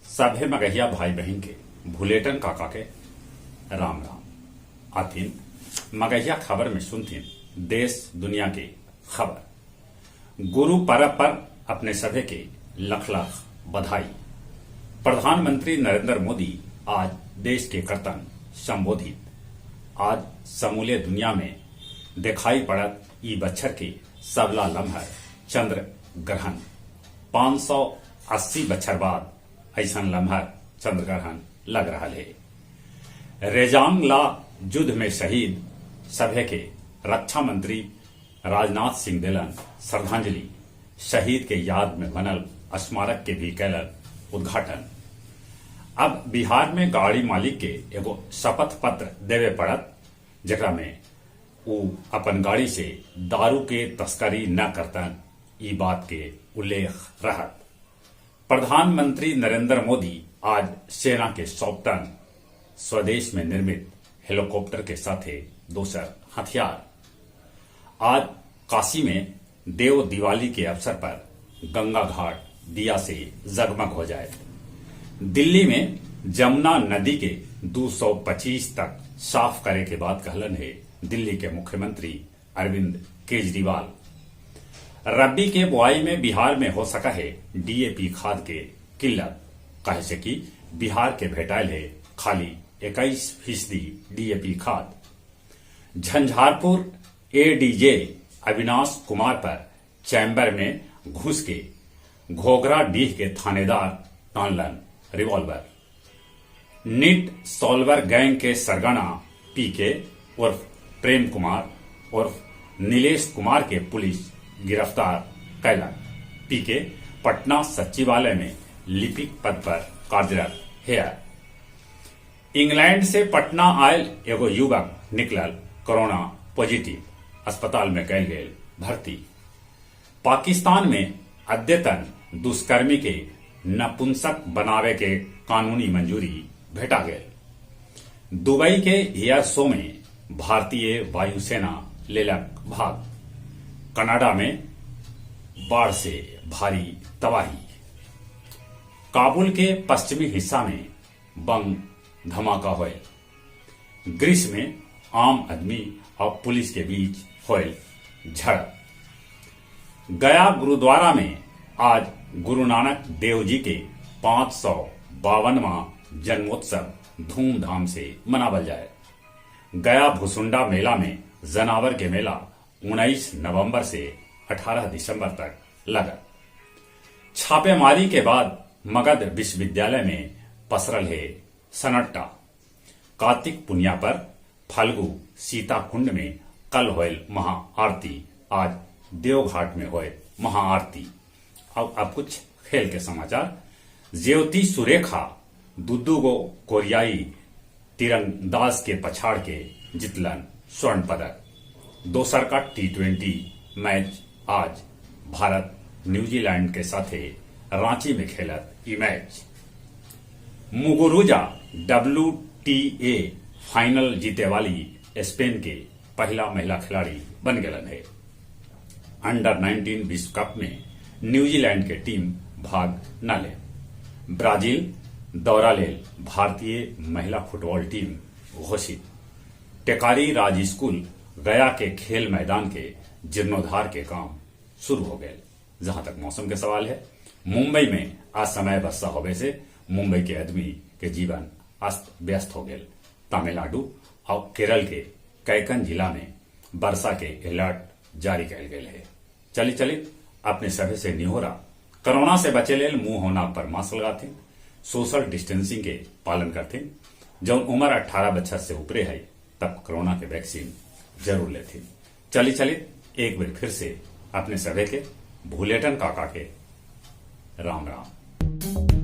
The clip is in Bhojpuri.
सभे मगहिया भाई बहन के भूलेटन काका के राम राम। आथिन मगहिया खबर में सुनथिन देश दुनिया के खबर। गुरु परब पर अपने सभे के लख लख बधाई। प्रधानमंत्री नरेंद्र मोदी आज देश के कर्तन संबोधित। आज समूले दुनिया में दिखाई पड़त ई बच्छर के सबला लम्हर चंद्र ग्रहण। 580 बच्छर बाद ऐसा लम्हर चंद्र ग्रहण लग रहा है। रेजांग ला युद्ध में शहीद सभे के रक्षा मंत्री राजनाथ सिंह दिलन श्रद्धांजलि। शहीद के याद में बनल स्मारक के भी कैलन उद्घाटन। अब बिहार में गाड़ी मालिक के एगो शपथ पत्र देवे पड़त, जरा में उ अपन गाड़ी से दारू के तस्करी न करतन। ई बात के उल्लेख रहत। प्रधानमंत्री नरेंद्र मोदी आज सेना के 100 टन स्वदेश में निर्मित हेलीकॉप्टर के साथे दोसर हथियार। आज काशी में देव दिवाली के अवसर पर गंगा घाट दिया से जगमग हो जाए। दिल्ली में जमुना नदी के 225 तक साफ करे के बाद कहलन है दिल्ली के मुख्यमंत्री अरविंद केजरीवाल। रबी के बुआई में बिहार में हो सका है डीएपी खाद के किल्लत, कहे से कि बिहार के भेटाइल है खाली 21% डीएपी खाद। झंझारपुर एडीजे अविनाश कुमार पर चैम्बर में घुस के घोघरा डीह के थानेदार टानलन रिवॉल्वर। नीट सॉल्वर गैंग के सरगना पीके उर्फ प्रेम कुमार उर्फ नीलेश कुमार के पुलिस गिरफ्तार कैलन। पीके पटना सचिवालय में लिपिक पद पर कार्यरत है। इंग्लैंड से पटना आयल एगो युवक निकलल कोरोना पॉजिटिव, अस्पताल में कैल गेल भर्ती। पाकिस्तान में अद्यतन दुष्कर्मी के नपुंसक बनावे के कानूनी मंजूरी भेटा गेल। दुबई के एयर शो में भारतीय वायुसेना लेलक भाग। कनाडा में बाढ़ से भारी तबाही। काबुल के पश्चिमी हिस्सा में बम धमाका हुए। ग्रीस में आम आदमी और पुलिस के बीच हुए झड़प। गया गुरुद्वारा में आज गुरु नानक देव जी के 552वां जन्मोत्सव धूमधाम से मनावल जाए। गया भुसुंडा मेला में जनावर के मेला 19 नवंबर से 18 दिसंबर तक लगा। छापेमारी के बाद मगध विश्वविद्यालय में पसरल है सन्नाटा। कार्तिक पुनिया पर फल्गु सीता कुंड में कल होयल महाआरती। आज देवघाट में होए महाआरती। अब कुछ खेल के समाचार। ज्योति सुरेखा दुद्दू गो कोरियाई तीरंदाज के पछाड़ के जितलन स्वर्ण पदक। दोसर का T20 मैच आज भारत न्यूजीलैंड के साथे रांची में खेलत ई मैच। मुगुरुजा WTA फाइनल जीते वाली स्पेन के पहला महिला खिलाड़ी बन गलन है। अंडर 19 विश्व कप में न्यूजीलैंड के टीम भाग न ले। ब्राजील दौरा ले भारतीय महिला फुटबॉल टीम घोषित। टेकारी राज स्कूल गया के खेल मैदान के जीर्णोद्धार के काम शुरू हो गए। जहां तक मौसम के सवाल है, मुंबई में असमय वर्षा होने से मुंबई के आदमी के जीवन अस्त व्यस्त हो गए। तमिलनाडु और केरल के कैकन जिला में वर्षा के अलर्ट जारी कैल गए है। चली अपने सभे से निहोरा कोरोना से बचे लेल मुंह होना पर मास्क लगाथिन, सोशल डिस्टेंसिंग के पालन करथिन। जब उम्र 18 बच्चा से ऊपरे है तब कोरोना के वैक्सीन जरूर लेथिन। चली एक बार फिर से अपने सभे के भूलेटन काका के राम राम।